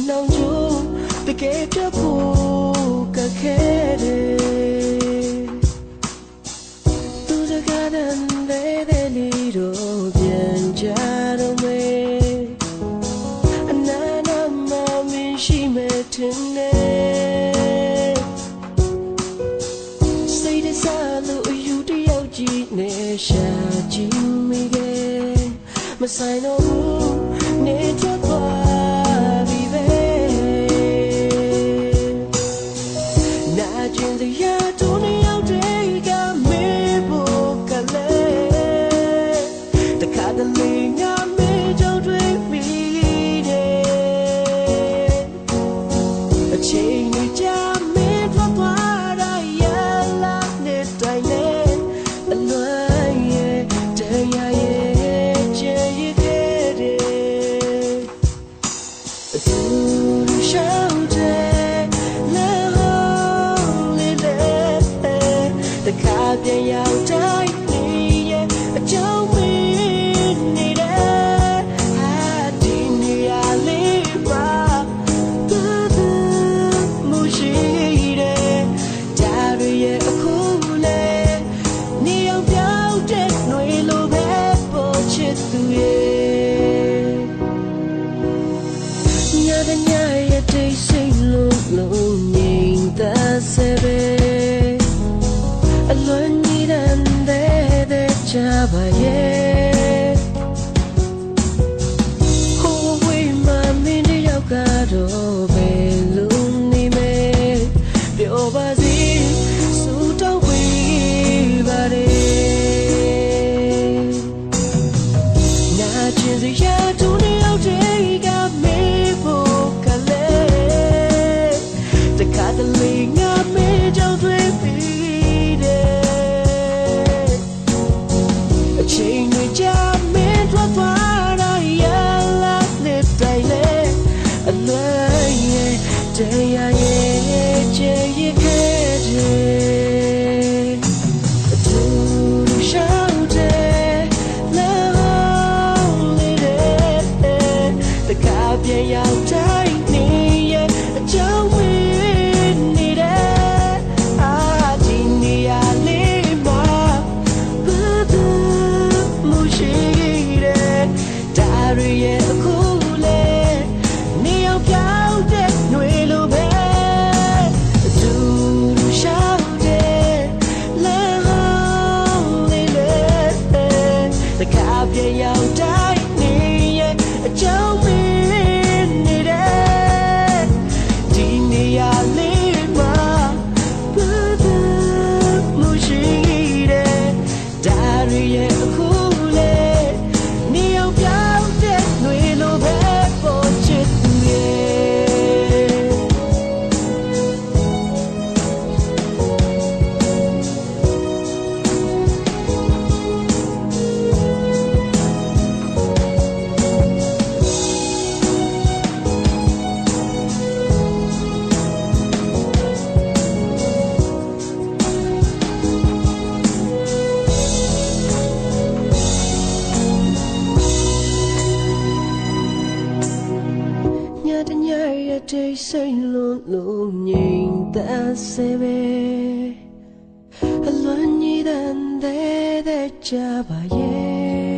နောင်ကျိုးတကယ်ပြဖို့ကခဲ့တယ်သူစကားတန်တဲ့လီတော့ပြန်ကြတော့မယ်အနာနာမမင်းရှိမဲ့ထင်တယ်စိတ်တစားလို့အယူတယောက်ကြီးနဲ့ရှာကြည့်မိခဲ့မဆိုင်တော့ဘူးနေချသွားပြီပဲနာကျင်စရာတို့နှစ်ယောက်တည်းကမေးဖို့ကလည်းတခါတလေငါမေးကြောက်တွေ့မိတယ်အချိန်ကြီးကြာမင်းထွက်သွားတာရလာတဲ့တိုင်နဲ့အလွန်ရဲ့တရားရဲ့ချေရခဲ့တယ်အတူတူရှောင်းတဲ့လေလေးတခါပြန်ရောက်တိုင်းနေရဲ့အကြောင်းမင်းနေတယ်ဟာဒီနေရာလေးပါသူမရှိတယ်ဒါရရဲ့အခုလေနေအောင်ပြောင်းတဲ့ຫນွေလိုပဲပေါ်ချစ်သူရဲ့ညတဲ့ညရဲ့တိတ်ဆိတ်လုံးငြိမ်သက်စေပဲအလွန်ကြီးတဲ့ချပါရဲ့ဟိုဝေးမှမင်းတယောက်ကတော့ဘယ်လိုနေမဲပြောပါစီစူတော့ဝေးပါတယ်နာကျင်စရာတို့နှစ်ယောက်တည်းကမေးဖို့ကလည်းတခါတလေငါမေးကြောက်တွေ့ပြီးတယ်အချိန်တွေကြာမင်းထွက်သွားတာရလာတဲ့တိုင်လေအလွန်ရဲ့တရားရဲ့ချေရခဲ့တယ်အတူတူရှောင်းတဲ့လေလေးတခါပြန်ရောက်တိုင်းနေရဲ့အကြောင်းမင်းနေတယ်အာဒီနေရာလေးမှာဘယ်သူမရှိတယ်ဒါရရဲ့အခုလေနေအောင်ပြောင်းတဲ့ຫນွေလိုပဲအတူတူရှောင်းတဲ့လေလေးတခါပြန်ရောက်တိုင်းနေရဲ့အကြောင်းမင်းနေတယ်ဒီနေရာလေးမှာဘယ်သူမရှိတယ်ဒါရရဲ့အခုလေနေအောင်ပြောင်းတဲ့ຫນွေလိုပဲပေါ်ချစ်သူရဲ့ညရဲ့တိတ်ဆိတ်လုံးငြိမ်သက်စေပဲအလွန်ကြီးတဲ့ကြပါရဲ့